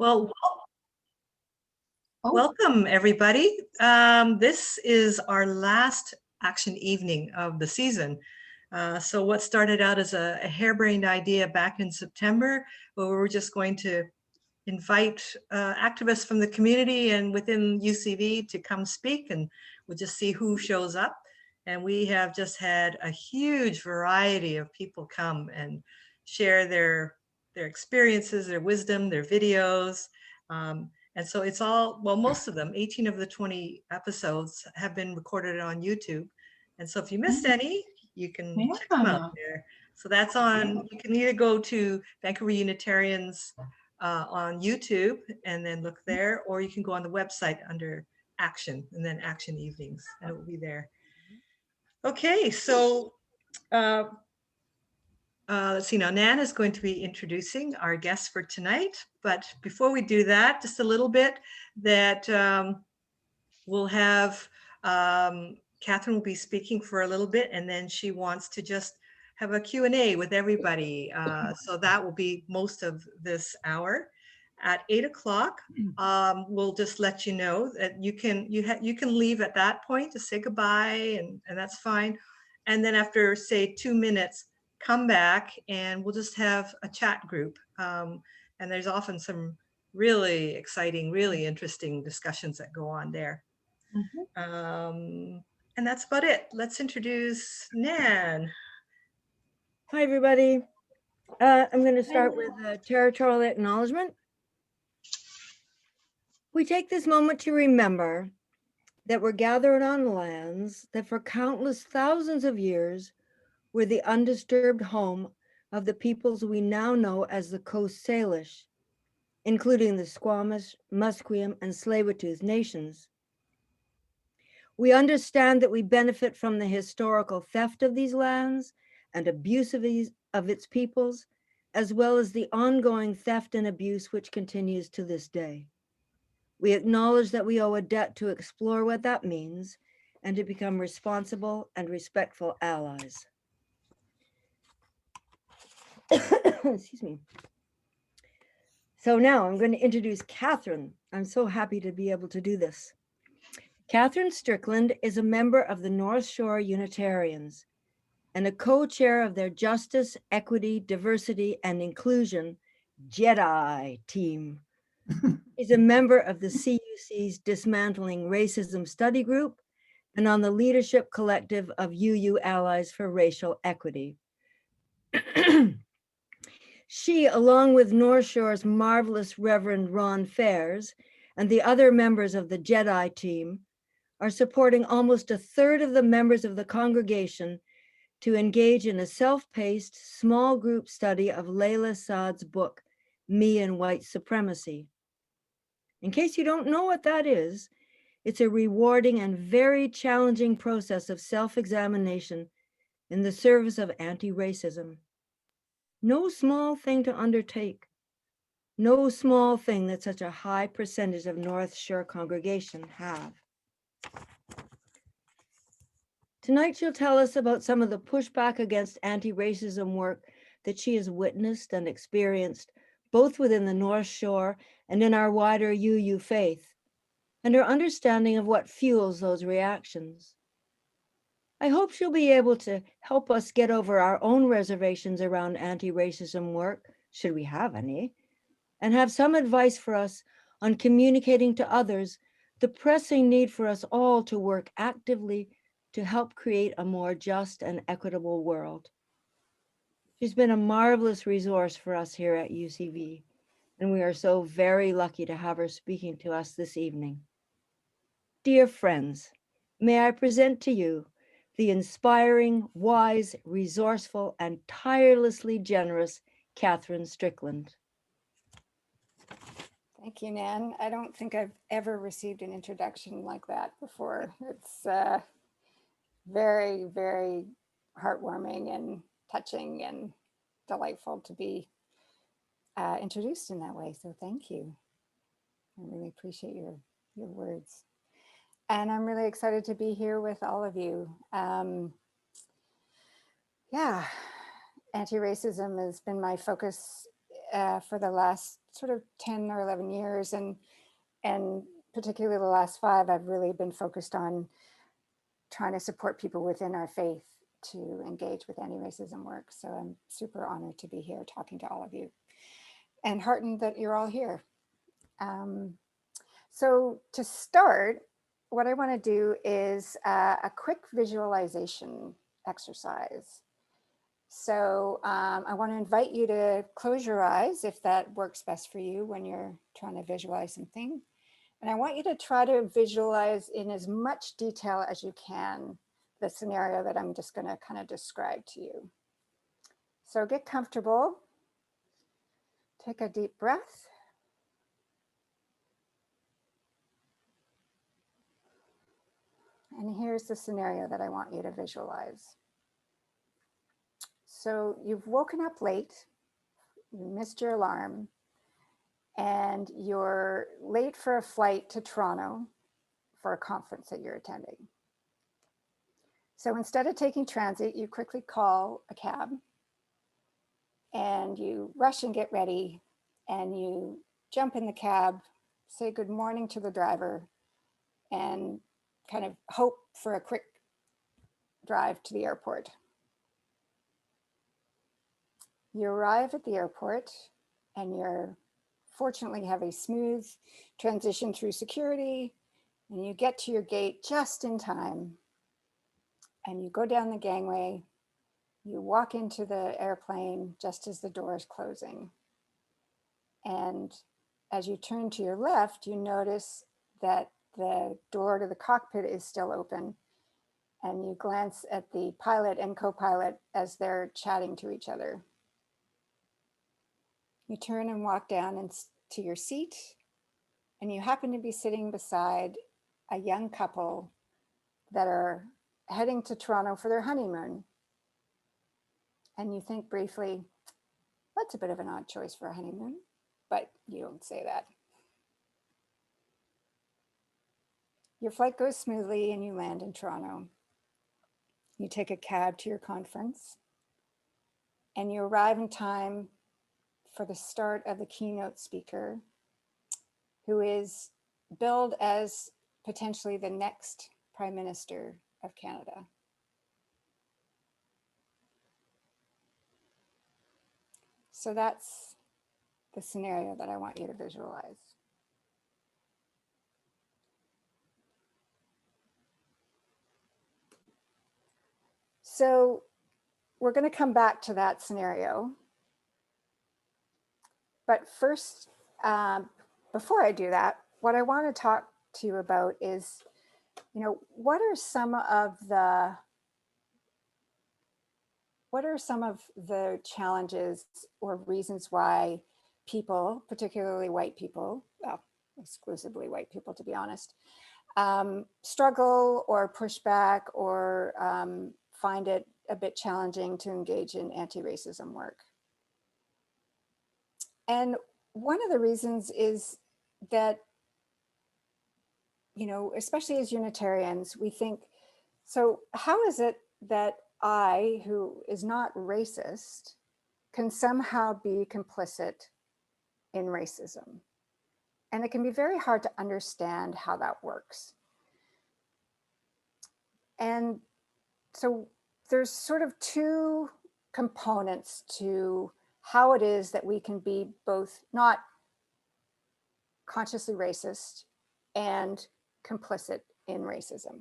Well, welcome everybody. This is our last action evening of the season. So what started out as a harebrained idea back in September, where we were just going to invite activists from the community and within UCV to come speak, and we'll just see who shows up. And we have just had a huge variety of people come and share their experiences, their wisdom, their videos. And so it's all, well, most of them, 18 of the 20 episodes have been recorded on YouTube. And so if you missed any, you can check them out there. So that's on, you can either go to Vancouver Unitarians on YouTube and then look there, or you can go on the website under Action and then Action Evenings, and it will be there. Okay, so let's see now, Nan is going to be introducing our guests for tonight. But before we do that, just a little bit that we'll have, Katherine will be speaking for a little bit, and then she wants to just have a Q&A with everybody. So that will be most of this hour. At 8 o'clock, we'll just let you know that you can leave at that point to say goodbye, and that's fine. And then after, say, 2 minutes, come back and we'll just have a chat group. And there's often some really exciting, really interesting discussions that go on there. And that's about it. Let's introduce Nan. Hi, everybody. I'm going to start with Territorial Acknowledgement. We take this moment to remember that we're gathered on lands that for countless thousands of years were the undisturbed home of the peoples we now know as the Coast Salish, including the Squamish, Musqueam, and Tsleil-Waututh nations. We understand that we benefit from the historical theft of these lands and abuse of its peoples, as well as the ongoing theft and abuse which continues to this day. We acknowledge that we owe a debt to explore what that means and to become responsible and respectful allies. Excuse me. So now I'm going to introduce Katherine. I'm so happy to be able to do this. Katherine Strickland is a member of the North Shore Unitarians and a co-chair of their Justice, Equity, Diversity, and Inclusion JEDI team. She's a member of the CUC's Dismantling Racism Study Group and on the leadership collective of UU Allies for Racial Equity. She, along with North Shore's marvelous Reverend Ron Fairs and the other members of the JEDI team, are supporting almost a third of the members of the congregation to engage in a self-paced small group study of Layla Saad's book, Me and White Supremacy. In case you don't know what that is, it's a rewarding and very challenging process of self-examination in the service of anti-racism. No small thing to undertake. No small thing that such a high percentage of North Shore congregation have. Tonight, she'll tell us about some of the pushback against anti-racism work that she has witnessed and experienced, both within the North Shore and in our wider UU faith, and her understanding of what fuels those reactions. I hope she'll be able to help us get over our own reservations around anti-racism work, should we have any, and have some advice for us on communicating to others the pressing need for us all to work actively to help create a more just and equitable world. She's been a marvelous resource for us here at UCV, and we are so very lucky to have her speaking to us this evening. Dear friends, may I present to you the inspiring, wise, resourceful, and tirelessly generous Katherine Strickland. Thank you, Nan. I don't think I've ever received an introduction like that before. It's very, very heartwarming and touching and delightful to be introduced in that way. So thank you. I really appreciate your words. And I'm really excited to be here with all of you. Yeah, anti-racism has been my focus for the last sort of 10 or 11 years, and particularly the last 5, I've really been focused on trying to support people within our faith to engage with anti-racism work. So I'm super honored to be here talking to all of you, and heartened that you're all here. So to start, what I want to do is a quick visualization exercise. So I want to invite you to close your eyes if that works best for you when you're trying to visualize something. And I want you to try to visualize in as much detail as you can the scenario that I'm just going to kind of describe to you. So get comfortable. Take a deep breath. And here's the scenario that I want you to visualize. So you've woken up late, you missed your alarm, and you're late for a flight to Toronto for a conference that you're attending. So instead of taking transit, you quickly call a cab and you rush and get ready, and you jump in the cab, say good morning to the driver, and kind of hope for a quick drive to the airport. You arrive at the airport and you're fortunately have a smooth transition through security, and you get to your gate just in time, and you go down the gangway, you walk into the airplane just as the door is closing. And as you turn to your left, you notice that the door to the cockpit is still open, and you glance at the pilot and co-pilot as they're chatting to each other. You turn and walk down to your seat, and you happen to be sitting beside a young couple that are heading to Toronto for their honeymoon. And you think briefly, that's a bit of an odd choice for a honeymoon, but you don't say that. Your flight goes smoothly and you land in Toronto. You take a cab to your conference, and you arrive in time for the start of the keynote speaker, who is billed as potentially the next Prime Minister of Canada. So that's the scenario that I want you to visualize. So we're going to come back to that scenario. But first, before I do that, what I want to talk to you about is, what are some of the challenges or reasons why people, particularly white people, well, exclusively white people, to be honest, struggle or push back or find it a bit challenging to engage in anti-racism work. And one of the reasons is that, especially as Unitarians, we think, so how is it that I, who is not racist, can somehow be complicit in racism? And it can be very hard to understand how that works. And so there's sort of 2 components to how it is that we can be both not consciously racist and complicit in racism.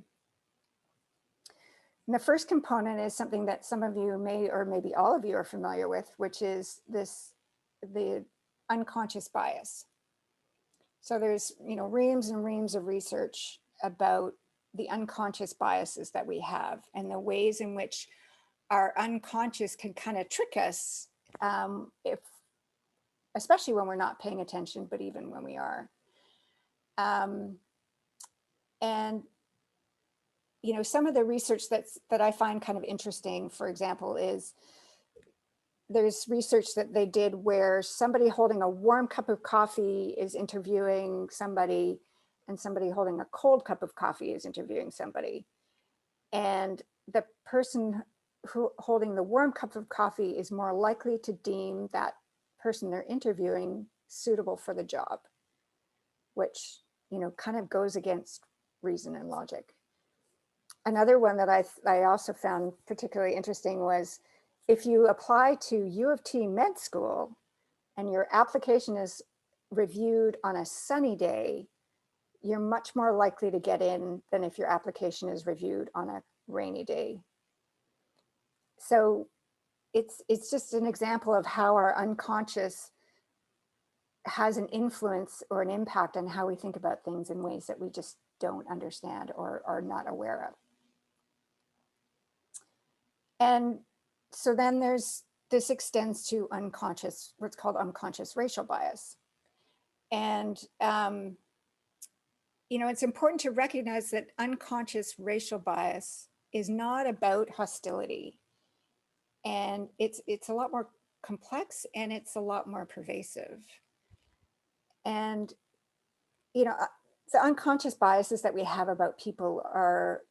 And the first component is something that some of you may, or maybe all of you are familiar with, which is the unconscious bias. So there's, reams and reams of research about the unconscious biases that we have and the ways in which our unconscious can kind of trick us, especially when we're not paying attention, but even when we are. And some of the research that I find kind of interesting, for example, is there's research that they did where somebody holding a warm cup of coffee is interviewing somebody, and somebody holding a cold cup of coffee is interviewing somebody. And the person who holding the warm cup of coffee is more likely to deem that person they're interviewing suitable for the job, which, you know, kind of goes against reason and logic. Another one that I also found particularly interesting was, if you apply to U of T med school and your application is reviewed on a sunny day, you're much more likely to get in than if your application is reviewed on a rainy day. So it's just an example of how our unconscious has an influence or an impact on how we think about things in ways that we just don't understand or are not aware of. And so then this extends to unconscious, what's called unconscious racial bias. And, you know, it's important to recognize that unconscious racial bias is not about hostility. And it's a lot more complex, and it's a lot more pervasive. And, you know, the unconscious biases that we have about people are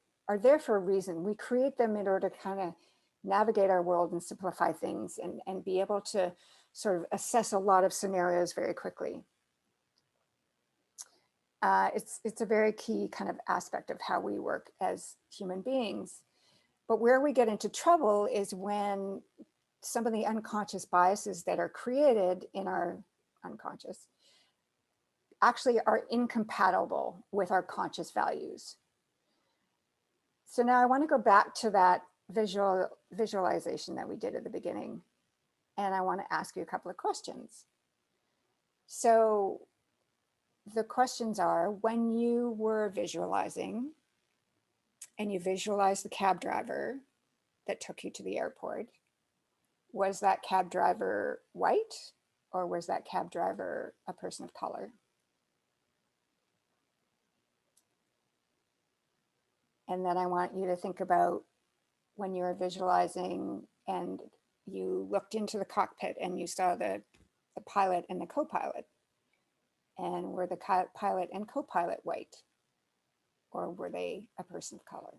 there for a reason. We create them in order to kind of navigate our world and simplify things, and be able to sort of assess a lot of scenarios very quickly. It's a very key kind of aspect of how we work as human beings. But where we get into trouble is when some of the unconscious biases that are created in our unconscious actually are incompatible with our conscious values. So now I want to go back to that visualization that we did at the beginning, and I want to ask you a couple of questions. So the questions are, when you were visualizing and you visualized the cab driver that took you to the airport, was that cab driver white, or was that cab driver a person of color? And then I want you to think about when you were visualizing and you looked into the cockpit and you saw the pilot and the co-pilot. And were the pilot and co-pilot white, or were they a person of color?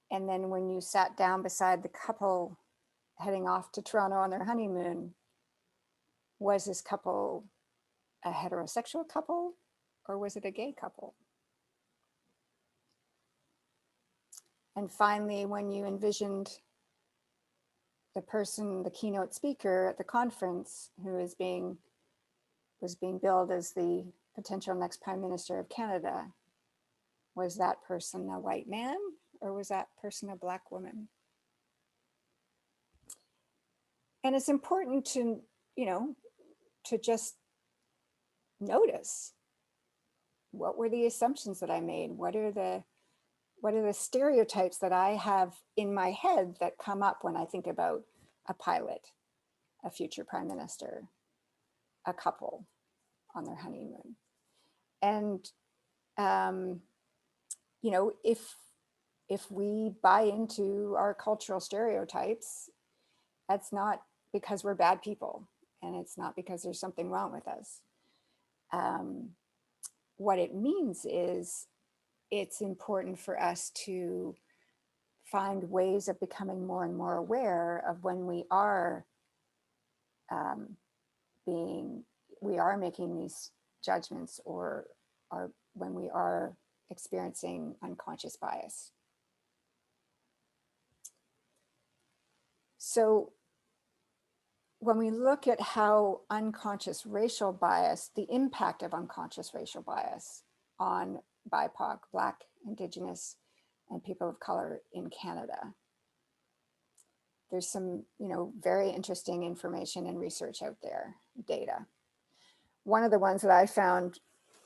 And then when you sat down beside the couple heading off to Toronto on their honeymoon, was this couple a heterosexual couple, or was it a gay couple? And finally, when you envisioned the person, the keynote speaker at the conference, who was being billed as the potential next Prime Minister of Canada, was that person a white man, or was that person a Black woman? And it's important to, you know, to just notice, what were the assumptions that I made? What are the stereotypes that I have in my head that come up when I think about a pilot, a future prime minister, a couple on their honeymoon? And, you know, if we buy into our cultural stereotypes, that's not because we're bad people, and it's not because there's something wrong with us. What it means is, it's important for us to find ways of becoming more and more aware of when we are making these judgments, or when we are experiencing unconscious bias. So when we look at how unconscious racial bias, the impact of unconscious racial bias on BIPOC, Black, Indigenous, and people of color in Canada, there's some, you know, very interesting information and research out there, data. One of the ones that I found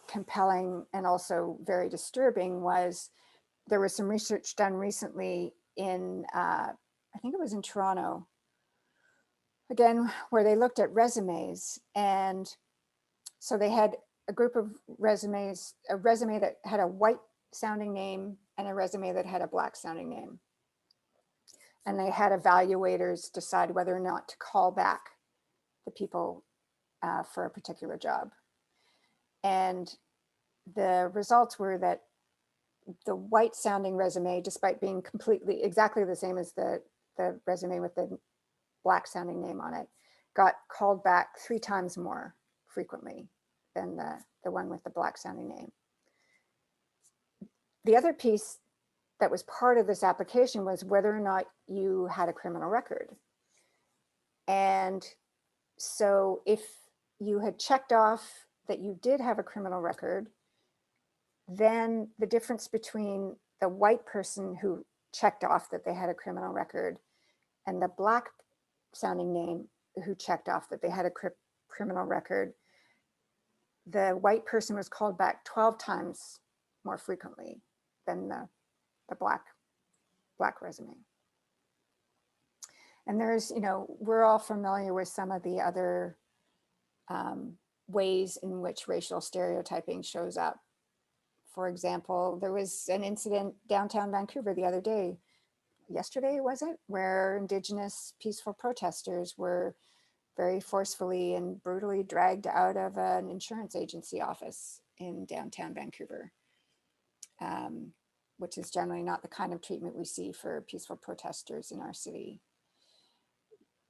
compelling and also very disturbing was, there was some research done recently in, I think it was in Toronto, again, where they looked at resumes. And so they had a group of resumes, a resume that had a white sounding name and a resume that had a Black sounding name. And they had evaluators decide whether or not to call back the people for a particular job. And the results were that the white sounding resume, despite being exactly the same as the the resume with the Black sounding name on it, got called back 3 times more frequently than the one with the Black sounding name. The other piece that was part of this application was whether or not you had a criminal record. And so if you had checked off that you did have a criminal record, then the difference between the white person who checked off that they had a criminal record and the Black sounding name who checked off that they had a criminal record, the white person was called back 12 times more frequently than the black resume. And there's, we're all familiar with some of the other ways in which racial stereotyping shows up. For example, there was an incident downtown Vancouver the other day, yesterday was it, where Indigenous peaceful protesters were very forcefully and brutally dragged out of an insurance agency office in downtown Vancouver, which is generally not the kind of treatment we see for peaceful protesters in our city.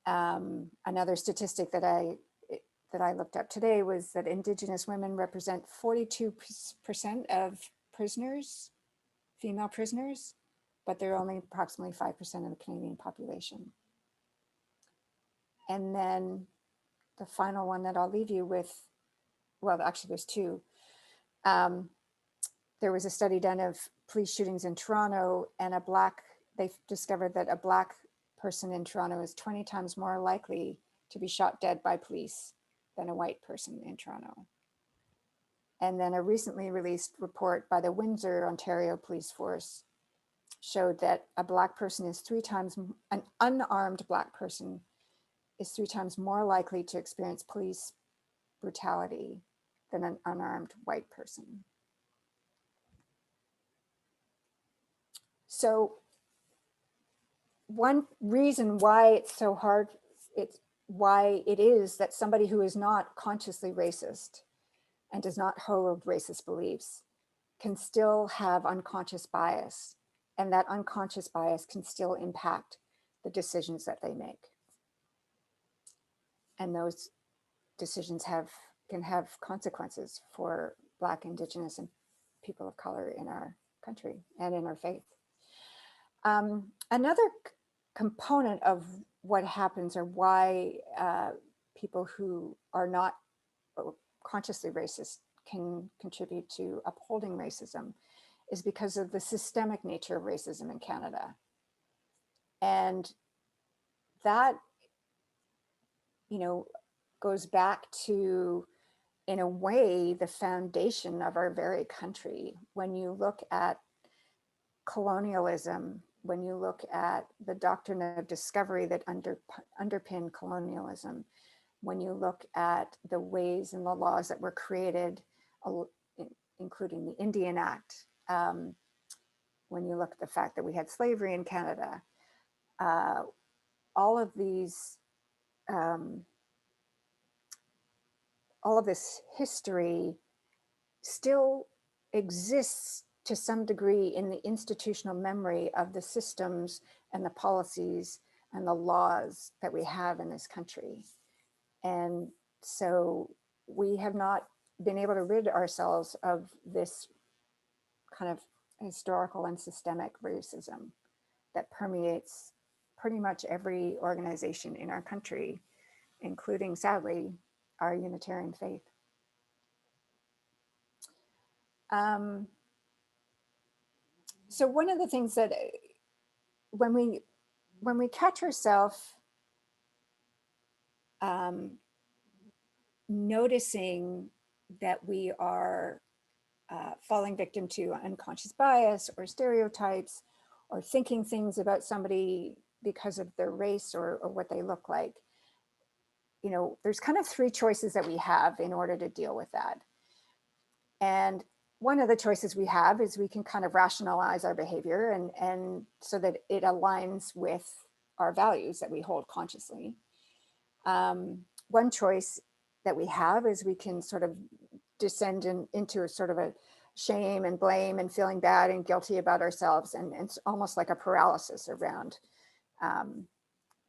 Another statistic that I looked up today was that Indigenous women represent 42% of prisoners, female prisoners, but they're only approximately 5% of the Canadian population. And then the final one that I'll leave you with, well, actually there's 2. There was a study done of police shootings in Toronto, and they discovered that a Black person in Toronto is 20 times more likely to be shot dead by police than a white person in Toronto. And then a recently released report by the Windsor, Ontario Police Force showed that a Black person is 3 times, an unarmed Black person is 3 times more likely to experience police brutality than an unarmed white person. So one reason why it's so hard, why it is that somebody who is not consciously racist and does not hold racist beliefs can still have unconscious bias, and that unconscious bias can still impact the decisions that they make. And those decisions can have consequences for Black, Indigenous, and people of color in our country and in our faith. Another component of what happens, or why people who are not consciously racist can contribute to upholding racism, is because of the systemic nature of racism in Canada. And that, goes back to, in a way, the foundation of our very country. When you look at colonialism, when you look at the doctrine of discovery that underpinned colonialism, when you look at the ways and the laws that were created, including the Indian Act, when you look at the fact that we had slavery in Canada, all of this history still exists to some degree in the institutional memory of the systems and the policies and the laws that we have in this country. And so we have not been able to rid ourselves of this kind of historical and systemic racism that permeates pretty much every organization in our country, including, sadly, our Unitarian faith. So one of the things that when we catch ourselves noticing that we are falling victim to unconscious bias or stereotypes, or thinking things about somebody because of their race or what they look like, there's kind of 3 choices that we have in order to deal with that. And one of the choices we have is we can kind of rationalize our behavior and so that it aligns with our values that we hold consciously. One choice that we have is we can sort of descend into a sort of a shame and blame and feeling bad and guilty about ourselves. And it's almost like a paralysis around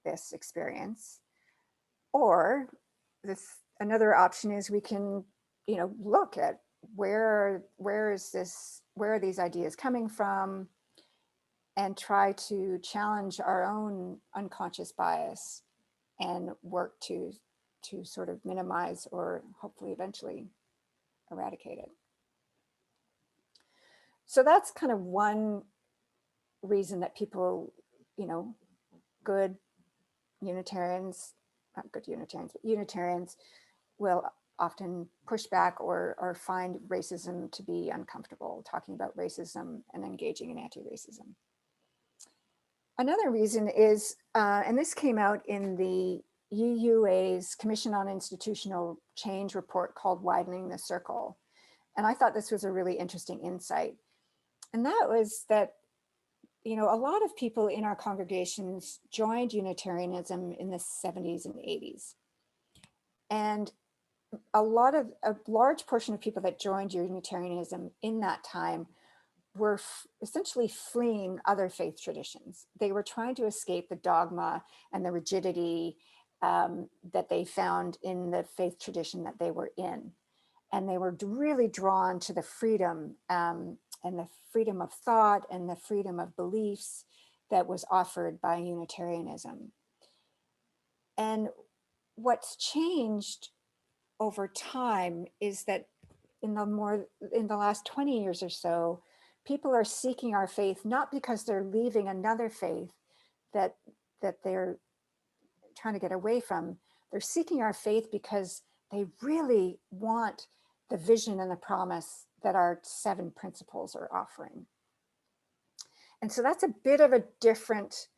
this experience. Or another option is we can, look at where are these ideas coming from, and try to challenge our own unconscious bias and work to sort of minimize or hopefully eventually eradicate it. So that's kind of one reason that people, good Unitarians, not good Unitarians, but Unitarians will often push back or find racism to be uncomfortable, talking about racism and engaging in anti-racism. Another reason is, and this came out in the UUA's Commission on Institutional Change report called Widening the Circle. And I thought this was a really interesting insight. And that was that, a lot of people in our congregations joined Unitarianism in the 70s and 80s. And a large portion of people that joined Unitarianism in that time were essentially fleeing other faith traditions. They were trying to escape the dogma and the rigidity that they found in the faith tradition that they were in. And they were really drawn to the freedom and the freedom of thought and the freedom of beliefs that was offered by Unitarianism. And what's changed over time is that in the last 20 years or so, people are seeking our faith, not because they're leaving another faith that they're trying to get away from. They're seeking our faith because they really want the vision and the promise that our 7 principles are offering. And so that's a bit of a different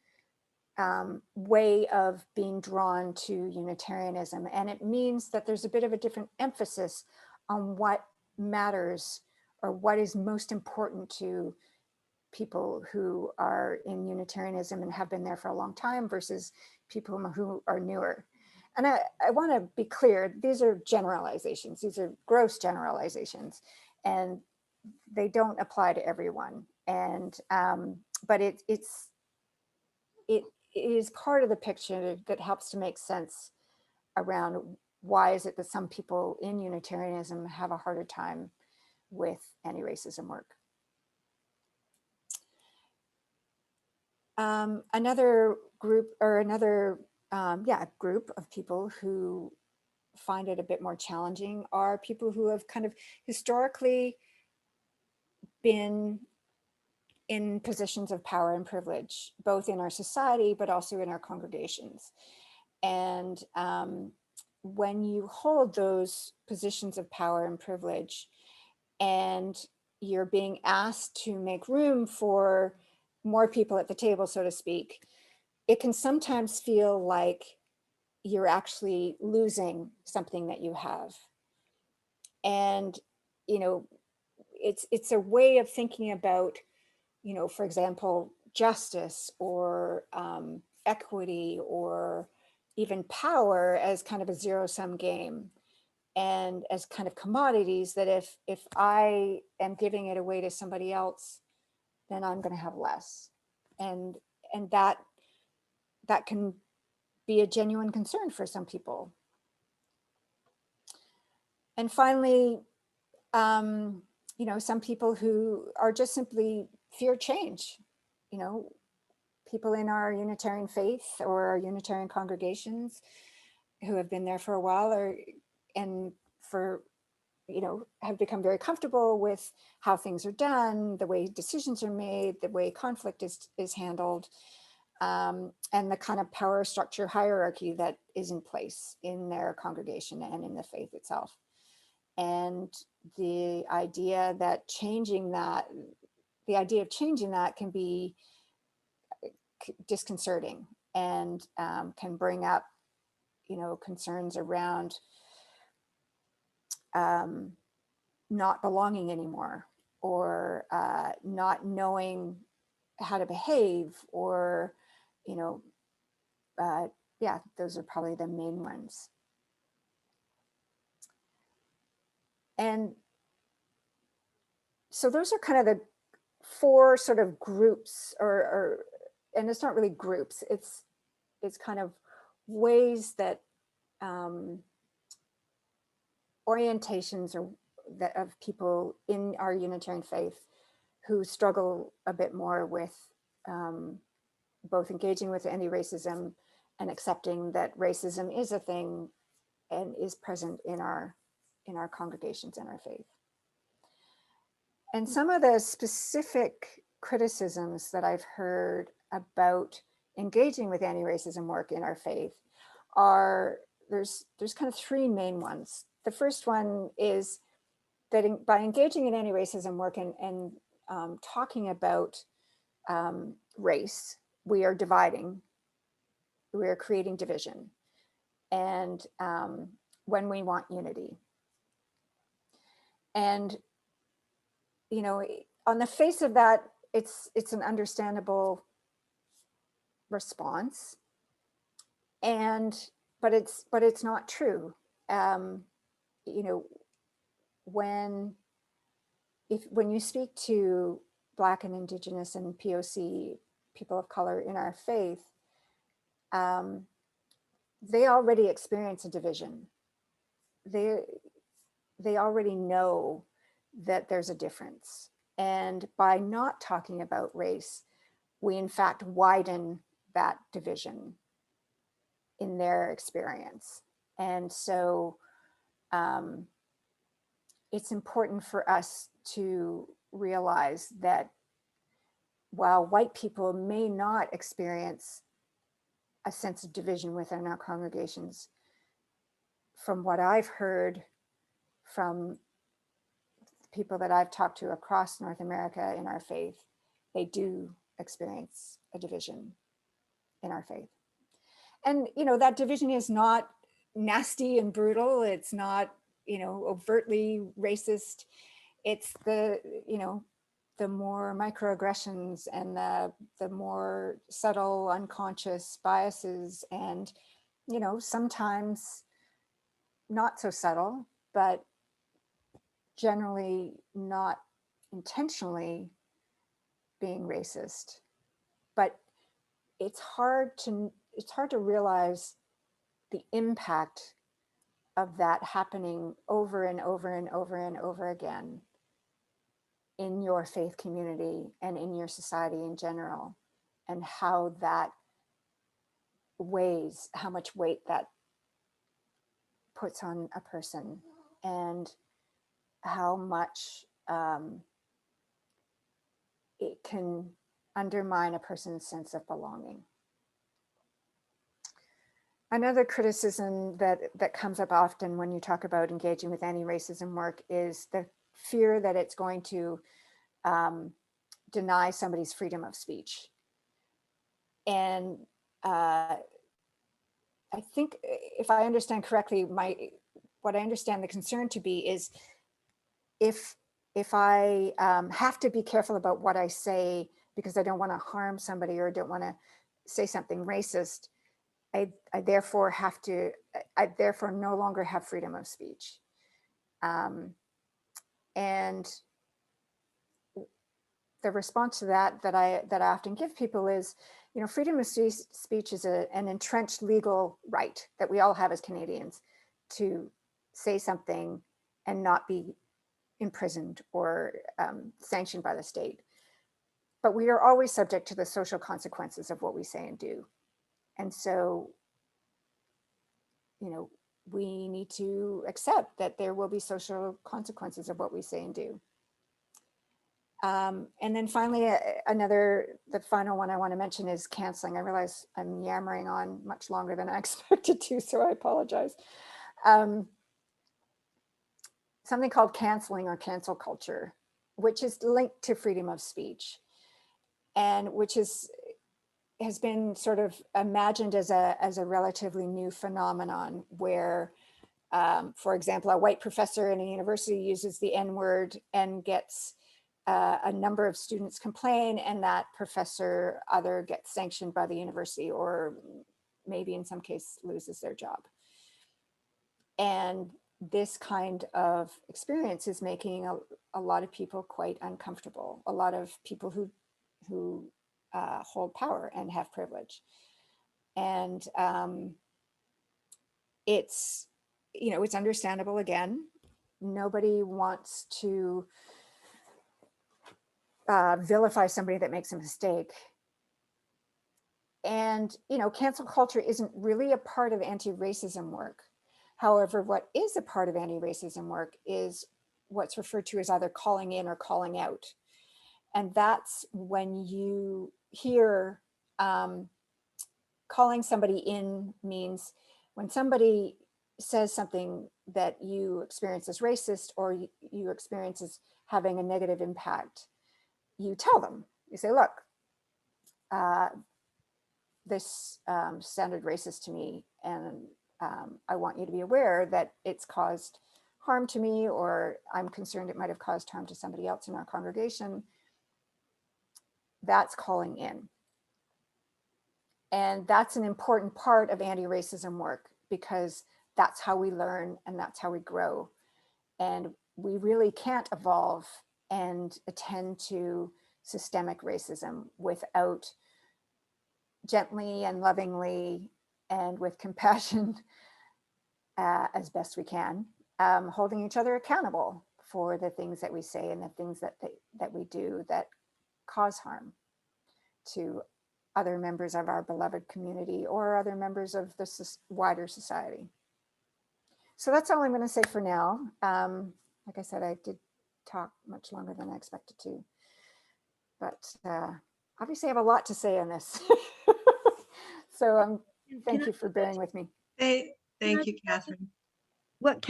way of being drawn to Unitarianism. And it means that there's a bit of a different emphasis on what matters or what is most important to people who are in Unitarianism and have been there for a long time versus people who are newer. And I want to be clear, these are generalizations. These are gross generalizations, and they don't apply to everyone. And but it is part of the picture that helps to make sense around why is it that some people in Unitarianism have a harder time with anti-racism work. Another group of people who find it a bit more challenging are people who have kind of historically been in positions of power and privilege, both in our society, but also in our congregations. And when you hold those positions of power and privilege and you're being asked to make room for more people at the table, so to speak, it can sometimes feel like you're actually losing something that you have. And, it's a way of thinking about, for example, justice or equity or even power as kind of a zero-sum game and as kind of commodities that if I am giving it away to somebody else, then I'm going to have less. And that can be a genuine concern for some people. And finally, some people who are just simply fear change, people in our Unitarian faith or our Unitarian congregations who have been there for a while have become very comfortable with how things are done, the way decisions are made, the way conflict is handled, and the kind of power structure hierarchy that is in place in their congregation and in the faith itself. And the idea of changing that can be disconcerting and can bring up, concerns around not belonging anymore, or not knowing how to behave, or, those are probably the main ones. And so those are kind of the 4 sort of groups or and it's not really groups, it's kind of ways that orientations or that of people in our Unitarian faith who struggle a bit more with both engaging with anti-racism and accepting that racism is a thing and is present in our congregations and our faith. And some of the specific criticisms that I've heard about engaging with anti-racism work in our faith are, there's kind of three main ones. The first one is that by engaging in anti-racism work and talking about race, we are dividing, we are creating division, and when we want unity. And, you know, on the face of that, it's an understandable response, but it's not true. You know, when you speak to Black and Indigenous and POC people of color in our faith, they already experience a division. They already know that there's a difference. And by not talking about race, we in fact widen that division in their experience. And so it's important for us to realize that while white people may not experience a sense of division within our congregations, from what I've heard from people that I've talked to across North America in our faith, they do experience a division in our faith. And, you know, that division is not nasty and brutal. It's not, you know, overtly racist. It's the, you know, the more microaggressions and the more subtle unconscious biases, and, you know, sometimes not so subtle, but generally not intentionally being racist. But it's hard to realize the impact of that happening over and over and over and over again in your faith community and in your society in general, and how that weighs, how much weight that puts on a person, and how much it can undermine a person's sense of belonging. Another criticism that comes up often when you talk about engaging with anti-racism work is the fear that it's going to deny somebody's freedom of speech. And I think, if I understand correctly, what I understand the concern to be is if I have to be careful about what I say because I don't want to harm somebody or don't want to say something racist, I therefore no longer have freedom of speech. And the response to that I often give people is, you know, freedom of speech is an entrenched legal right that we all have as Canadians to say something and not be imprisoned or sanctioned by the state. But we are always subject to the social consequences of what we say and do. And so, you know, we need to accept that there will be social consequences of what we say and do. And then finally, the final one I want to mention is canceling. I realize I'm yammering on much longer than I expected to, so I apologize. Something called canceling or cancel culture, which is linked to freedom of speech, and which has been sort of imagined as a relatively new phenomenon where, for example, a white professor in a university uses the N-word and gets a number of students complain, and that professor either gets sanctioned by the university or maybe in some case loses their job. And this kind of experience is making a lot of people quite uncomfortable. A lot of people who hold power and have privilege. And it's, it's understandable. Again, nobody wants to vilify somebody that makes a mistake. And, cancel culture isn't really a part of anti-racism work. However, what is a part of anti-racism work is what's referred to as either calling in or calling out. And that's when you hear calling somebody in means when somebody says something that you experience as racist or you experience as having a negative impact, you tell them, you say, look, this sounded racist to me, and I want you to be aware that it's caused harm to me, or I'm concerned it might have caused harm to somebody else in our congregation. That's calling in. And that's an important part of anti-racism work, because that's how we learn and that's how we grow. And we really can't evolve and attend to systemic racism without gently and lovingly and with compassion, as best we can, holding each other accountable for the things that we say and the things that we do that cause harm to other members of our beloved community or other members of the wider society. So that's all I'm going to say for now. Like I said, I did talk much longer than I expected to, but obviously I have a lot to say on this. So thank you for bearing with me. Thank you, Katherine. What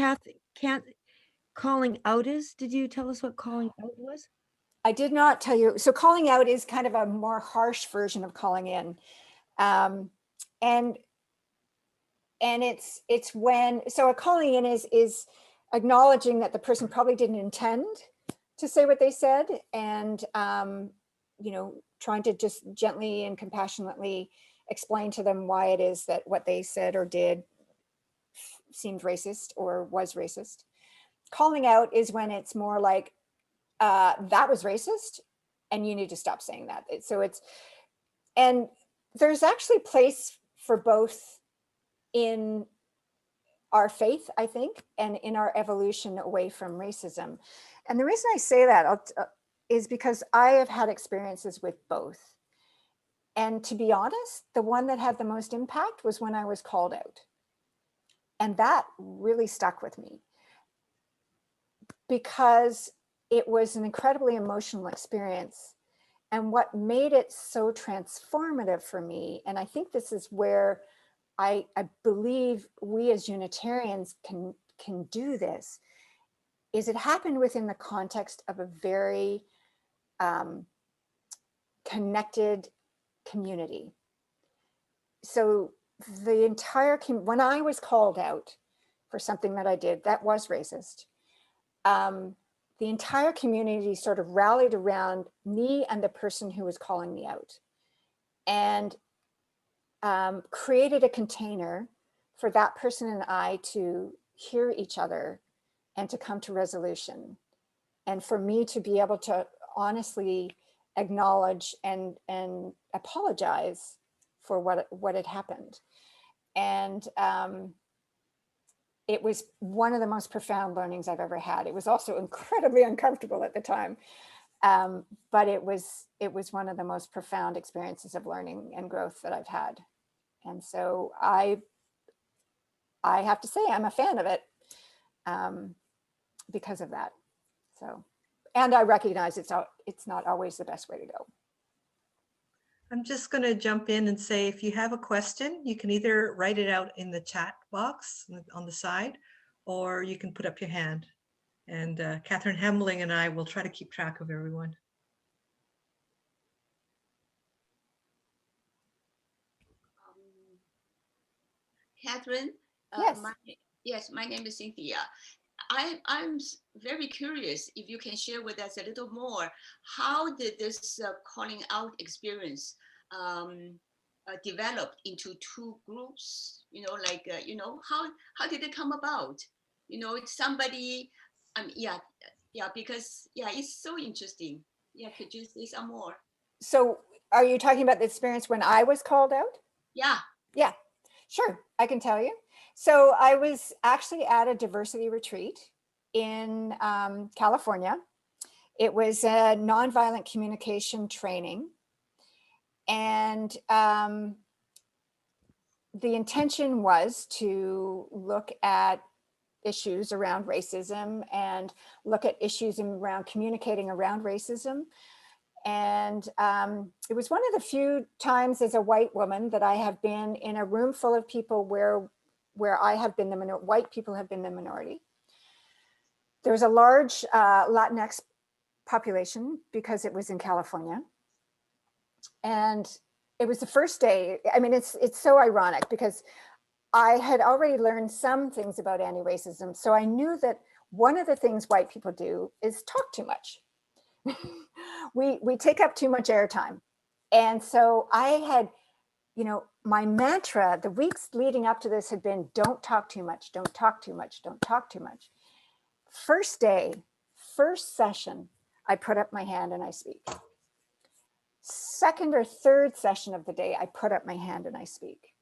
calling out is? Did you tell us what calling out was? I did not tell you. So calling out is kind of a more harsh version of calling in. And it's when, so a calling in is acknowledging that the person probably didn't intend to say what they said, and trying to just gently and compassionately explain to them why it is that what they said or did seemed racist or was racist. Calling out is when it's more like, that was racist and you need to stop saying that. And there's actually place for both in our faith, I think, and in our evolution away from racism. And the reason I say that is because I have had experiences with both. And to be honest, the one that had the most impact was when I was called out. And that really stuck with me, because it was an incredibly emotional experience. And what made it so transformative for me, and I think this is where I believe we as Unitarians can do this, is it happened within the context of a very connected community. So the entire, when I was called out for something that I did that was racist, the entire community sort of rallied around me and the person who was calling me out, and created a container for that person and I to hear each other and to come to resolution, and for me to be able to honestly acknowledge and apologize for what had happened. And it was one of the most profound learnings I've ever had. It was also incredibly uncomfortable at the time, but it was one of the most profound experiences of learning and growth that I've had. And so I have to say I'm a fan of it because of that. So, and I recognize it's not always the best way to go. I'm just going to jump in and say, if you have a question, you can either write it out in the chat box on the side, or you can put up your hand. And Katherine Hemling and I will try to keep track of everyone. Katherine, yes. My name is Cynthia. I'm very curious if you can share with us a little more. How did this calling out experience develop into two groups? How did it come about? It's somebody. Because it's so interesting. Yeah, could you say some more? So Are you talking about the experience when I was called out? Yeah. Yeah, sure, I can tell you. So I was actually at a diversity retreat in California. It was a nonviolent communication training. And the intention was to look at issues around racism and look at issues around communicating around racism. And it was one of the few times as a white woman that I have been in a room full of people where I have been the white people have been the minority. There was a large Latinx population because it was in California. And it was the first day. I mean, it's so ironic because I had already learned some things about anti-racism. So I knew that one of the things white people do is talk too much. we take up too much airtime. And so I had, you know, my mantra, the weeks leading up to this had been, don't talk too much, don't talk too much, don't talk too much. First day, first session, I put up my hand and I speak. Second or third session of the day, I put up my hand and I speak.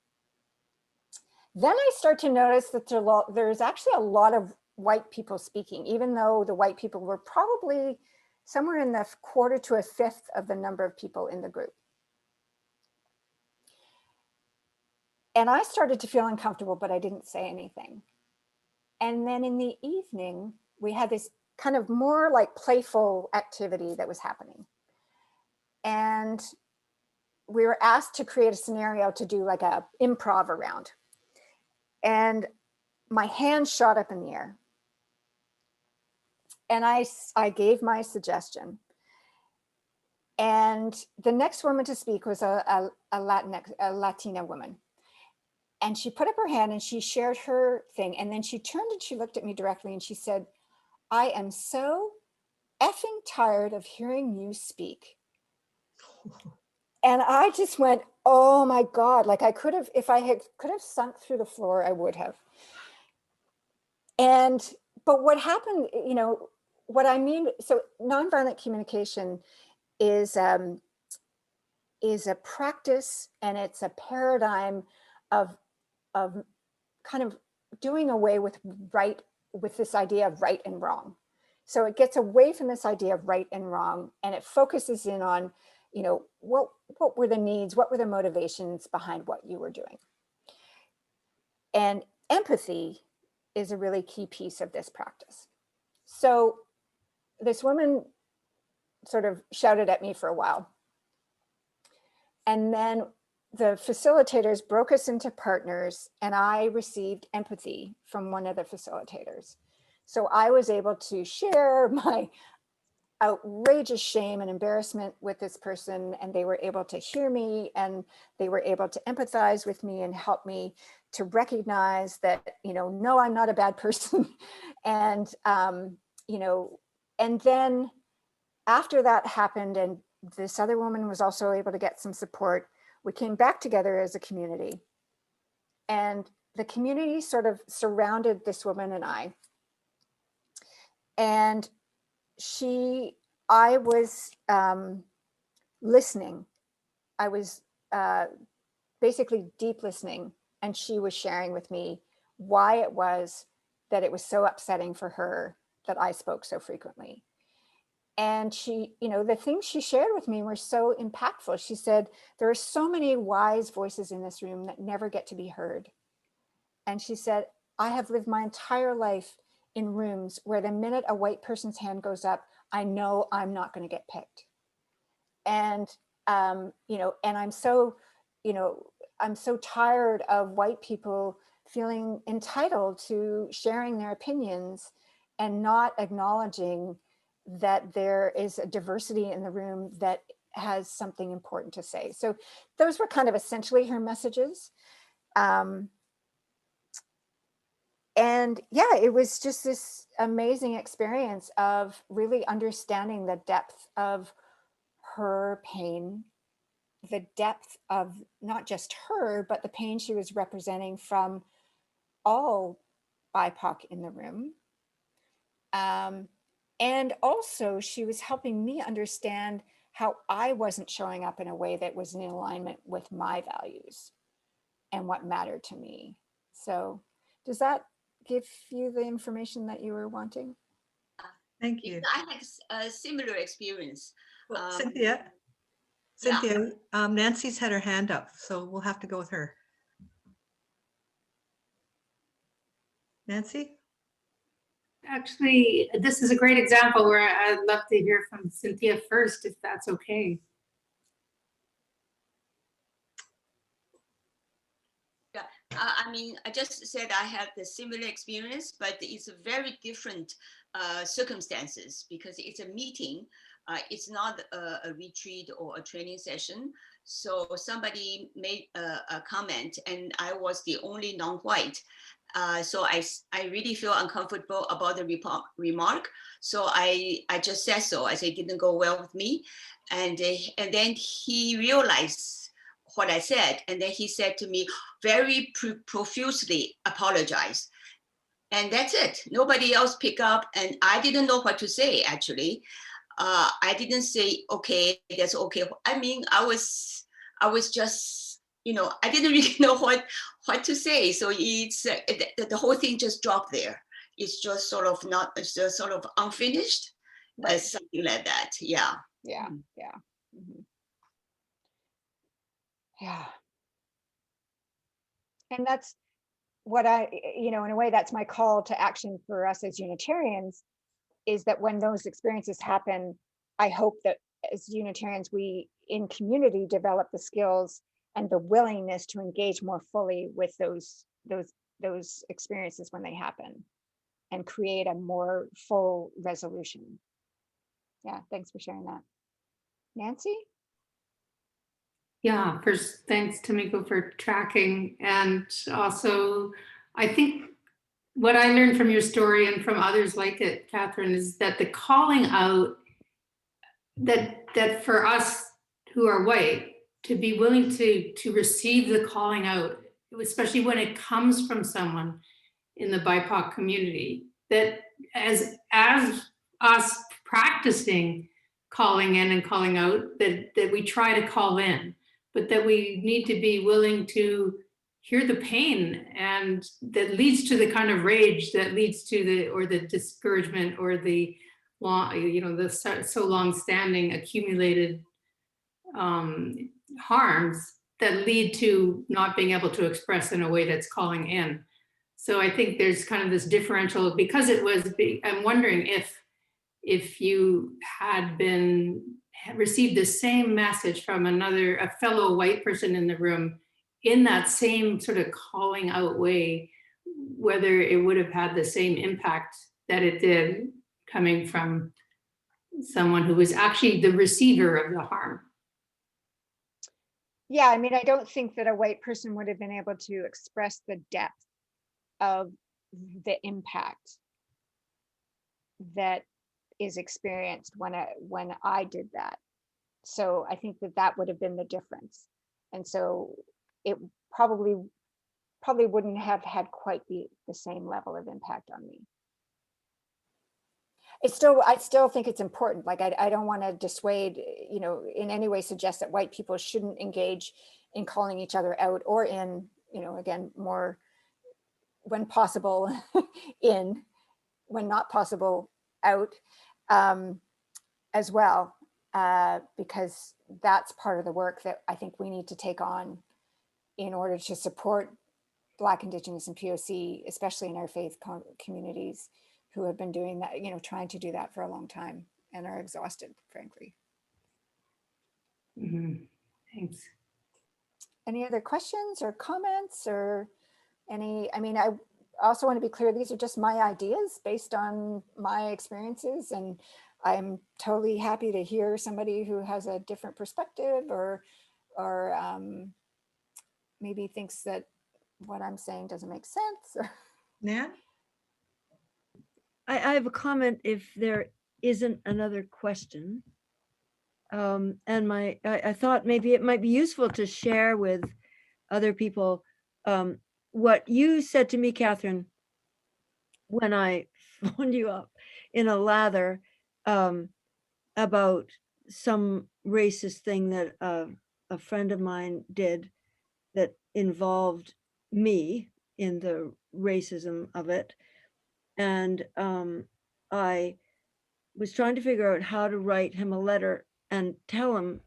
Then I start to notice that there's actually a lot of white people speaking, even though the white people were probably somewhere in the quarter to a fifth of the number of people in the group. And I started to feel uncomfortable, but I didn't say anything. And then in the evening, we had this kind of more like playful activity that was happening. And we were asked to create a scenario to do like a improv around. And my hand shot up in the air. And I gave my suggestion. And the next woman to speak was a Latina woman. And she put up her hand and she shared her thing. And then she turned and she looked at me directly and she said, I am so effing tired of hearing you speak. And I just went, oh my God, like I could have, if I could have sunk through the floor, I would have. But what happened, you know, what I mean, so nonviolent communication is a practice and it's a paradigm of kind of doing away with this idea of right and wrong. So it gets away from this idea of right and wrong, and it focuses in on, you know, what were the needs, what were the motivations behind what you were doing. And empathy is a really key piece of this practice. So this woman sort of shouted at me for a while. And then the facilitators broke us into partners and I received empathy from one of the facilitators. So I was able to share my outrageous shame and embarrassment with this person, and they were able to hear me and they were able to empathize with me and help me to recognize that, you know, no, I'm not a bad person. And, you know, and then after that happened and this other woman was also able to get some support, we came back together as a community. And the community sort of surrounded this woman and I. And I was listening. I was basically deep listening. And she was sharing with me why it was that it was so upsetting for her that I spoke so frequently. And she, you know, the things she shared with me were so impactful. She said, there are so many wise voices in this room that never get to be heard. And she said, I have lived my entire life in rooms where the minute a white person's hand goes up, I know I'm not going to get picked. And, you know, and I'm so tired of white people feeling entitled to sharing their opinions and not acknowledging that there is a diversity in the room that has something important to say. So those were kind of essentially her messages. And yeah, it was just this amazing experience of really understanding the depth of her pain, the depth of not just her, but the pain she was representing from all BIPOC in the room. And also she was helping me understand how I wasn't showing up in a way that was in alignment with my values and what mattered to me. So does that give you the information that you were wanting? Thank you. I had a similar experience. Well, Cynthia, Nancy's had her hand up, so we'll have to go with her. Nancy? Actually, this is a great example where I'd love to hear from Cynthia first, if that's okay. Yeah, I mean, I just said I had the similar experience, but it's a very different circumstances because it's a meeting. It's not a retreat or a training session. So somebody made a comment and I was the only non-white. So I really feel uncomfortable about the remark. So I just said so. I said it didn't go well with me. And then he realized what I said. And then he said to me, very profusely apologize. And that's it. Nobody else picked up. And I didn't know what to say, actually. I didn't say, okay, that's okay. I mean, I was just, you know, I didn't really know what to say. So it's the whole thing just dropped there. It's just sort of not, it's just sort of unfinished, Right. something like that. Yeah. Yeah, yeah. Mhm. Yeah. And that's what you know, in a way, that's my call to action for us as Unitarians, is that when those experiences happen, I hope that as Unitarians, we in community develop the skills and the willingness to engage more fully with those experiences when they happen and create a more full resolution. Yeah, thanks for sharing that. Nancy? Yeah, first, thanks, Tamiko, for tracking. And also, I think what I learned from your story and from others like it, Katherine, is that the calling out, that for us who are white, to be willing to receive the calling out, especially when it comes from someone in the BIPOC community, that as us practicing calling in and calling out, that we try to call in, but that we need to be willing to hear the pain, and that leads to the kind of rage that leads to the discouragement or the long, you know, the so long standing accumulated harms that lead to not being able to express in a way that's calling in. So I think there's kind of this differential, because it was, I'm wondering if you had received the same message from a fellow white person in the room in that same sort of calling out way, whether it would have had the same impact that it did coming from someone who was actually the receiver of the harm. Yeah, I mean, I don't think that a white person would have been able to express the depth of the impact that is experienced when I did that. So I think that would have been the difference. And so it probably wouldn't have had quite the same level of impact on me. I still think it's important. Like, I don't want to dissuade, you know, in any way suggest that white people shouldn't engage in calling each other out, or in, you know, again, more when possible in, when not possible out, as well, because that's part of the work that I think we need to take on in order to support Black, Indigenous, and POC, especially in our faith communities, who have been doing that, you know, trying to do that for a long time and are exhausted, frankly. Mm-hmm. Thanks. Any other questions or comments or any, I mean, I also want to be clear, these are just my ideas based on my experiences, and I'm totally happy to hear somebody who has a different perspective or maybe thinks that what I'm saying doesn't make sense. Nan? I have a comment if there isn't another question. And I thought maybe it might be useful to share with other people what you said to me, Katherine, when I phoned you up in a lather about some racist thing that a friend of mine did that involved me in the racism of it. And I was trying to figure out how to write him a letter and tell him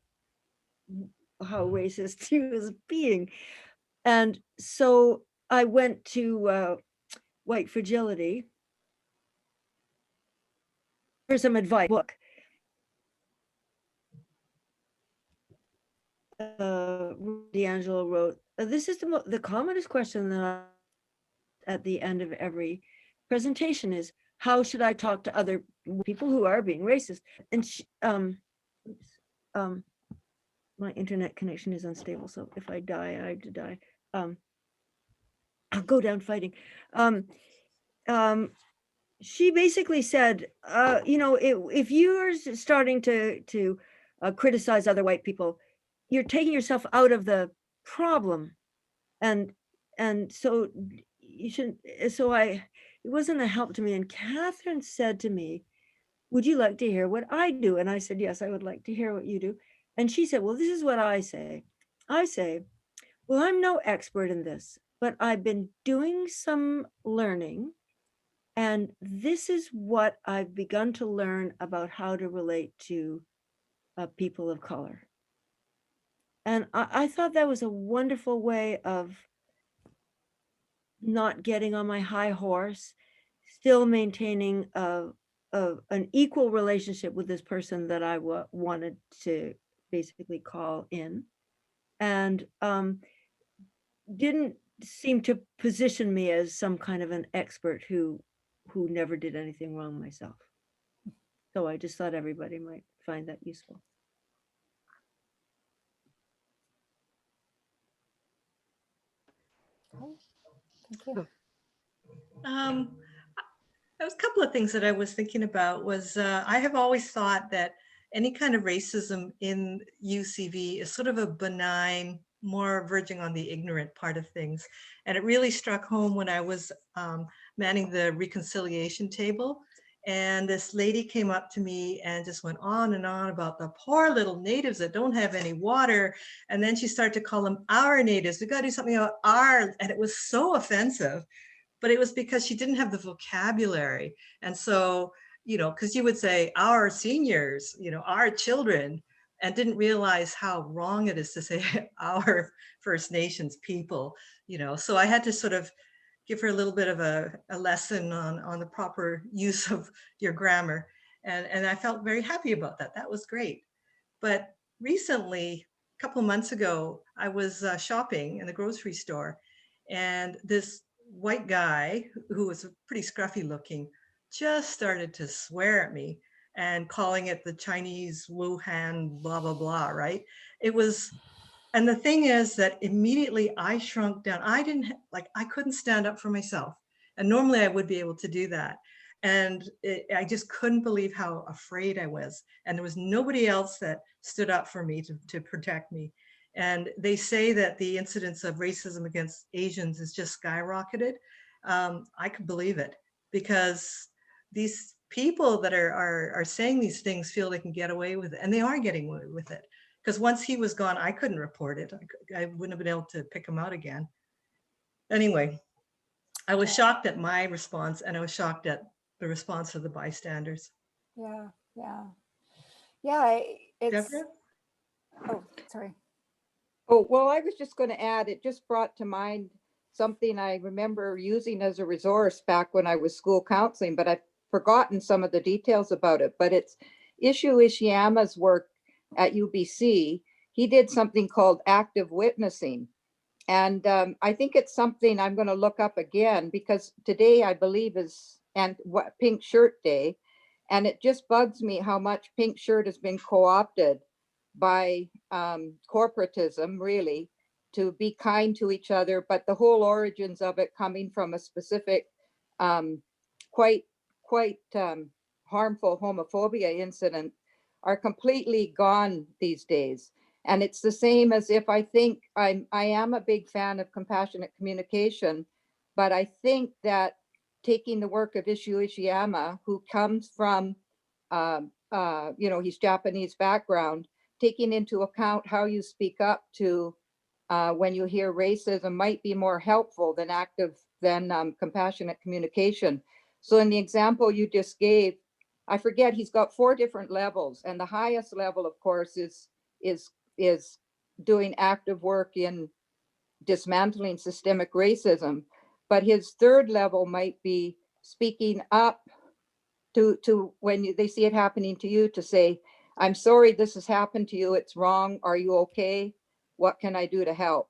how racist he was being. And so I went to White Fragility for some advice. Book. D'Angelo wrote, this is the commonest question that at the end of every presentation is, how should I talk to other people who are being racist? And she, my internet connection is unstable, so if I die, I have to die. I'll go down fighting. She basically said, you know, if you're starting to criticize other white people, you're taking yourself out of the problem, and so you shouldn't. So it wasn't a help to me. And Katherine said to me, would you like to hear what I do? And I said, yes, I would like to hear what you do. And she said, well, this is what I say. I say, well, I'm no expert in this, but I've been doing some learning. And this is what I've begun to learn about how to relate to people of color. And I thought that was a wonderful way of not getting on my high horse, still maintaining an equal relationship with this person that I wanted to basically call in, and didn't seem to position me as some kind of an expert who never did anything wrong myself. So I just thought everybody might find that useful. Thank you. There was a couple of things that I was thinking about. Was I have always thought that any kind of racism in UCV is sort of a benign, more verging on the ignorant part of things. And it really struck home when I was manning the reconciliation table. And this lady came up to me and just went on and on about the poor little natives that don't have any water. And then she started to call them our natives. We got to do something about our, and it was so offensive. But it was because she didn't have the vocabulary. And so, you know, because you would say our seniors, you know, our children, and didn't realize how wrong it is to say our First Nations people, you know. So I had to sort of give her a little bit of a lesson on the proper use of your grammar. And I felt very happy about that. That was great. But recently, a couple of months ago, I was shopping in the grocery store, and this white guy who was pretty scruffy looking just started to swear at me and calling it the Chinese Wuhan, blah, blah, blah, right? It was, and the thing is that immediately I shrunk down. I couldn't stand up for myself. And normally I would be able to do that. And I just couldn't believe how afraid I was. And there was nobody else that stood up for me to protect me. And they say that the incidence of racism against Asians is just skyrocketed. I could believe it, because these people that are saying these things feel they can get away with it, and they are getting away with it. Because once he was gone, I couldn't report it. I wouldn't have been able to pick him out again. Anyway, I was shocked at my response, and I was shocked at the response of the bystanders. Yeah, yeah. It's, Deborah? oh, sorry. Oh, well, I was just going to add, it just brought to mind something I remember using as a resource back when I was school counseling, but I've forgotten some of the details about it. But it's Issue Ishiyama's work at UBC. He did something called active witnessing. And I think it's something I'm going to look up again, because today I believe is Pink Shirt Day. And it just bugs me how much pink shirt has been co-opted by corporatism, really, to be kind to each other, but the whole origins of it coming from a specific, quite harmful homophobia incident are completely gone these days. And it's the same as if I am a big fan of compassionate communication, but I think that taking the work of Issue Ishiyama, who comes from a he's Japanese background, taking into account how you speak up to when you hear racism might be more helpful than compassionate communication. So in the example you just gave, I forget, he's got 4 different levels, and the highest level, of course, is doing active work in dismantling systemic racism. But his 3rd level might be speaking up to when they see it happening to you, to say, I'm sorry this has happened to you, it's wrong, are you okay? What can I do to help?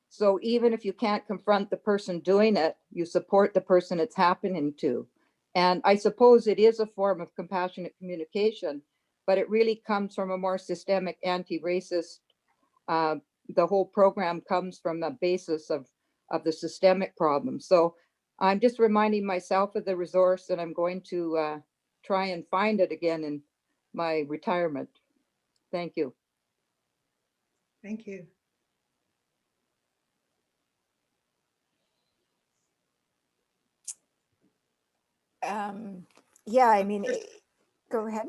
So even if you can't confront the person doing it, you support the person it's happening to. And I suppose it is a form of compassionate communication, but it really comes from a more systemic anti-racist, the whole program comes from the basis of the systemic problem. So I'm just reminding myself of the resource, and I'm going to try and find it again in my retirement. Thank you. Thank you. Yeah, I mean, go ahead.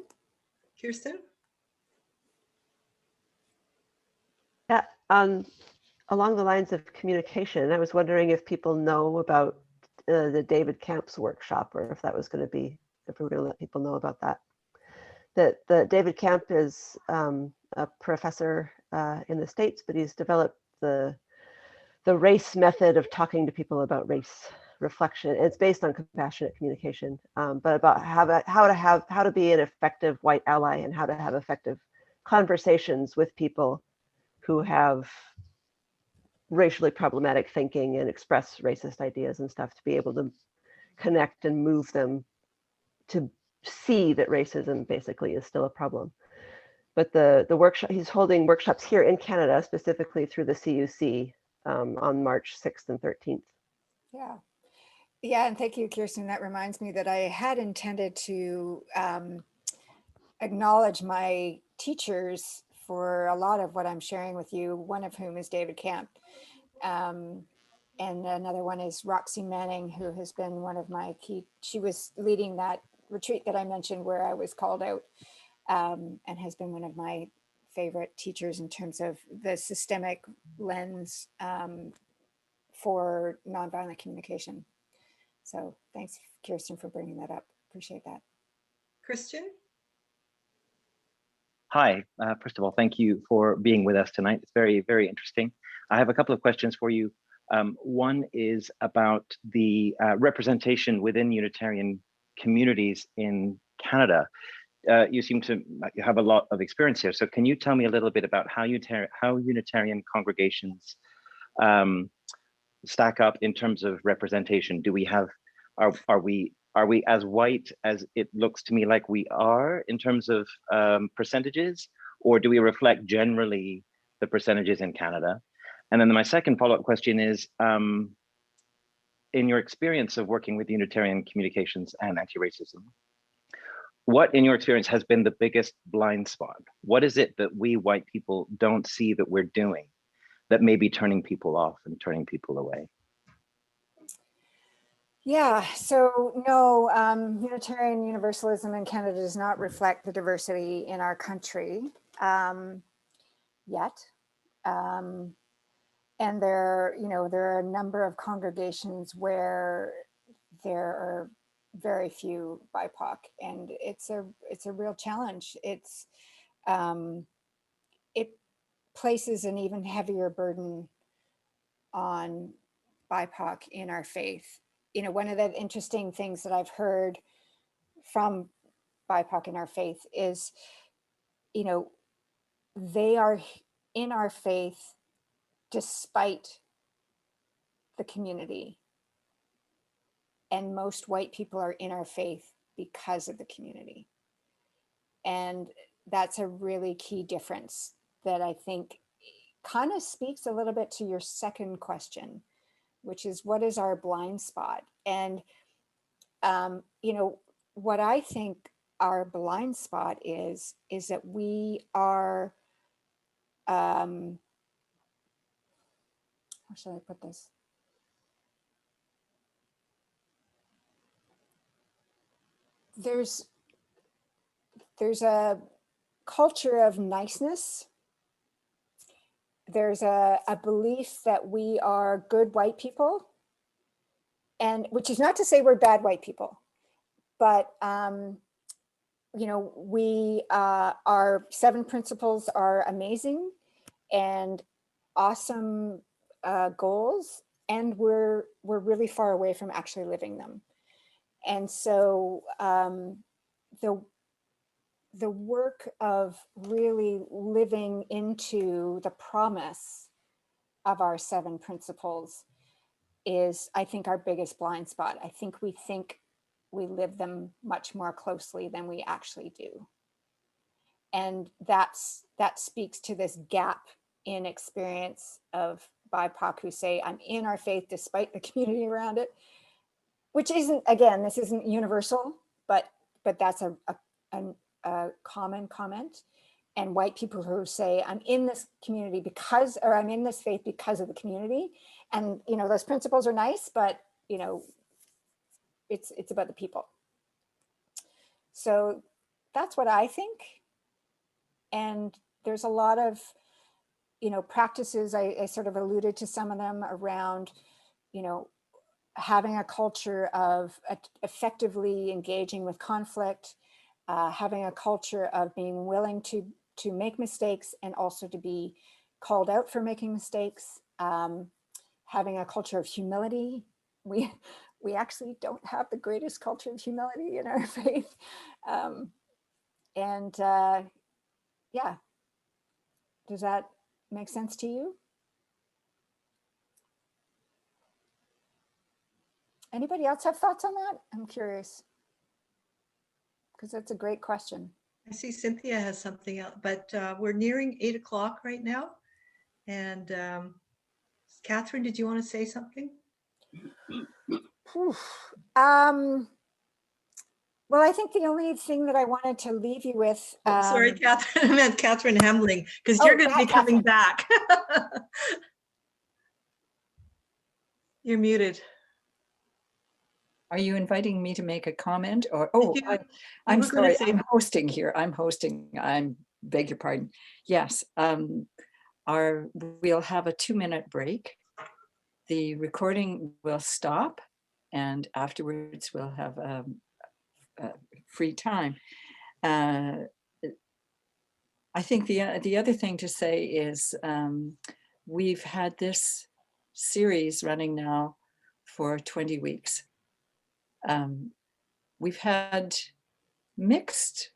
Kirsten? Yeah, along the lines of communication, I was wondering if people know about the David Camp's workshop, or if that was going to be, if we were going to let people know about that. That David Camp is a professor in the States, but he's developed the race method of talking to people about race reflection. It's based on compassionate communication, but about how to be an effective white ally, and how to have effective conversations with people who have racially problematic thinking and express racist ideas and stuff, to be able to connect and move them to see that racism basically is still a problem. But the workshop, he's holding workshops here in Canada, specifically through the CUC, on March 6th and 13th. Yeah. Yeah, and thank you, Kirsten. That reminds me that I had intended to acknowledge my teachers for a lot of what I'm sharing with you, one of whom is David Camp. And another one is Roxy Manning, who has been one of my key, she was leading that retreat that I mentioned where I was called out, and has been one of my favorite teachers in terms of the systemic lens for nonviolent communication. So thanks, Kirsten, for bringing that up. Appreciate that. Christian? Hi, first of all, thank you for being with us tonight. It's very, very interesting. I have a couple of questions for you. One is about the representation within Unitarian communities in Canada. You seem to have a lot of experience here. So can you tell me a little bit about how Unitarian congregations stack up in terms of representation? Do we have, are we as white as it looks to me like we are in terms of percentages, or do we reflect generally the percentages in Canada? And then my second follow-up question is, in your experience of working with Unitarian communications and anti-racism, what in your experience has been the biggest blind spot? What is it that we white people don't see that we're doing that may be turning people off and turning people away? Yeah, so no, Unitarian Universalism in Canada does not reflect the diversity in our country yet. And there are a number of congregations where there are very few BIPOC, and it's a real challenge. It places an even heavier burden on BIPOC in our faith. One of the interesting things that I've heard from BIPOC in our faith is, they are in our faith despite the community. And most white people are in our faith because of the community. And that's a really key difference that I think kind of speaks a little bit to your second question, which is, what is our blind spot? And, what I think our blind spot is that we are, how should I put this? there's a culture of niceness. There's a belief that we are good white people, and which is not to say we're bad white people, but you know, we our 7 principles are amazing and awesome goals, and we're really far away from actually living them. And so the work of really living into the promise of our 7 principles is, I think, our biggest blind spot. I think we live them much more closely than we actually do. And that speaks to this gap in experience of BIPOC who say, I'm in our faith despite the community around it, which isn't, again, this isn't universal, but that's a common comment. And white people who say, I'm in this community because, or I'm in this faith because of the community. And, you know, those principles are nice, but, you know, it's about the people. So that's what I think. And there's a lot of, you know, practices, I sort of alluded to some of them around, you know, having a culture of effectively engaging with conflict, having a culture of being willing to make mistakes and also to be called out for making mistakes, having a culture of humility. We actually don't have the greatest culture of humility in our faith. Yeah, does that make sense to you? Anybody else have thoughts on that? I'm curious, because that's a great question. I see Cynthia has something else, but we're nearing 8 o'clock right now. And Katherine, did you want to say something? Well, I think the only thing that I wanted to leave you with. Sorry, Katherine, I meant Katherine Hemling, because you're going to be coming back. You're muted. Are you inviting me to make a comment or, I'm were gonna sorry, say- I'm hosting here. I'm hosting, beg your pardon. Yes, we'll have a 2-minute break. The recording will stop and afterwards we'll have free time. I think the other thing to say is we've had this series running now for 20 weeks. We've had mixed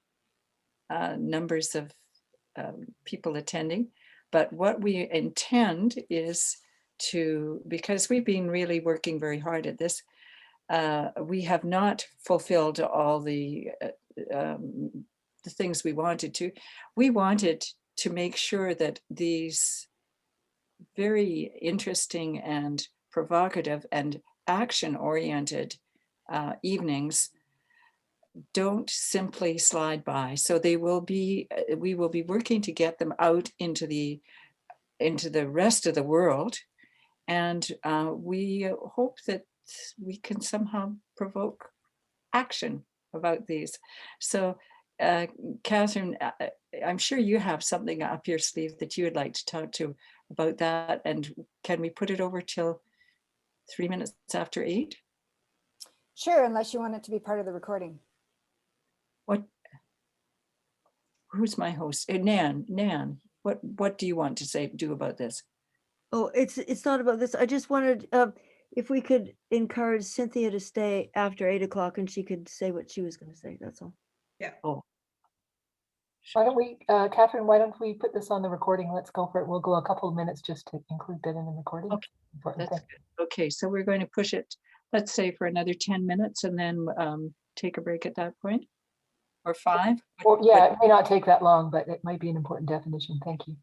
numbers of people attending, but what we intend is to, because we've been really working very hard at this, we have not fulfilled all the things we wanted to. We wanted to make sure that these very interesting and provocative and action-oriented evenings don't simply slide by. So they will be, we will be working to get them out into the rest of the world. And we hope that we can somehow provoke action about these. So Katherine, I'm sure you have something up your sleeve that you would like to talk to about that. And can we put it over till 3 minutes after 8? Sure, unless you want it to be part of the recording. What? Who's my host? Nan, what do you want to do about this? Oh, it's not about this. I just wanted, if we could encourage Cynthia to stay after 8 o'clock and she could say what she was going to say, that's all. Yeah. Oh. Why don't we, Katherine, why don't we put this on the recording? Let's go for it. We'll go a couple of minutes just to include that in the recording. Okay, that's good. Okay, so we're going to push it, let's say for another 10 minutes and then take a break at that point, or 5? Well, yeah, it may not take that long, but it might be an important definition. Thank you.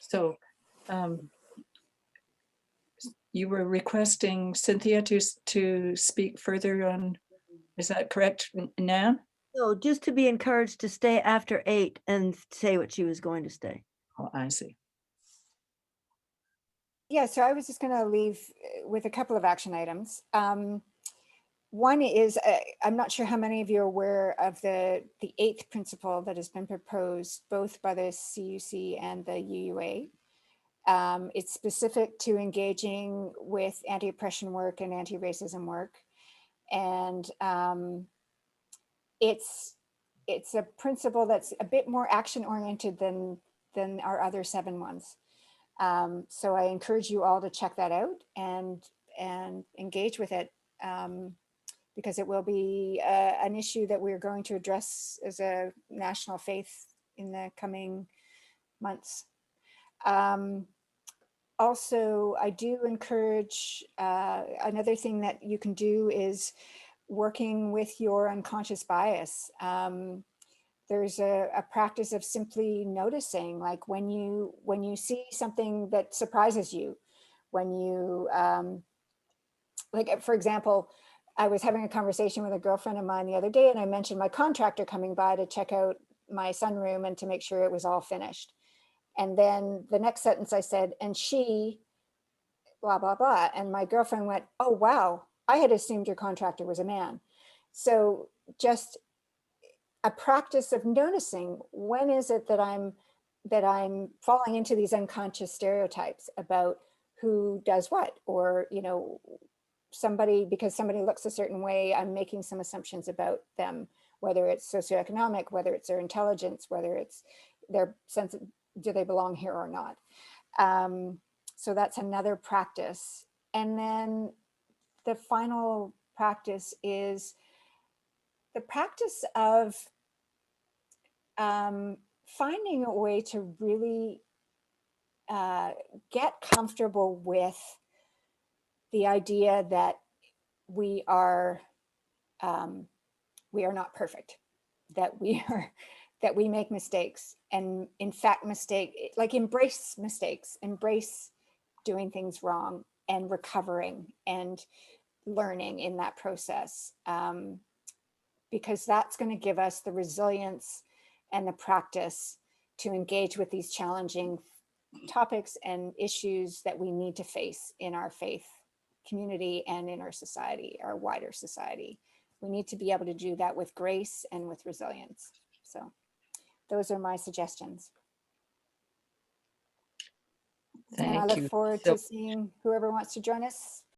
So you were requesting Cynthia to speak further on, is that correct, Nan? No, just to be encouraged to stay after 8 and say what she was going to say. Oh, I see. Yeah, so I was just going to leave with a couple of action items. One is, I'm not sure how many of you are aware of the 8th principle that has been proposed both by the CUC and the UUA. It's specific to engaging with anti-oppression work and anti-racism work. And it's a principle that's a bit more action-oriented than our other 7 ones. So I encourage you all to check that out and engage with it, because it will be an issue that we're going to address as a national faith in the coming months. Also, I do encourage, another thing that you can do is working with your unconscious bias. There's a practice of simply noticing, like when you see something that surprises you, when you, like for example, I was having a conversation with a girlfriend of mine the other day, and I mentioned my contractor coming by to check out my sunroom and to make sure it was all finished. And then the next sentence I said, and she, blah, blah, blah. And my girlfriend went, oh, wow, I had assumed your contractor was a man. So just a practice of noticing, when is it that I'm falling into these unconscious stereotypes about who does what, or, you know, somebody, because somebody looks a certain way, I'm making some assumptions about them, whether it's socioeconomic, whether it's their intelligence, whether it's their sense of, do they belong here or not? So that's another practice. And then the final practice is the practice of finding a way to really get comfortable with the idea that we are not perfect, that we make mistakes, and in fact like embrace mistakes, embrace doing things wrong and recovering and learning in that process, because that's going to give us the resilience and the practice to engage with these challenging topics and issues that we need to face in our faith community and in our society, our wider society. We need to be able to do that with grace and with resilience. So those are my suggestions. And I Thank look you. forward to seeing whoever wants to join us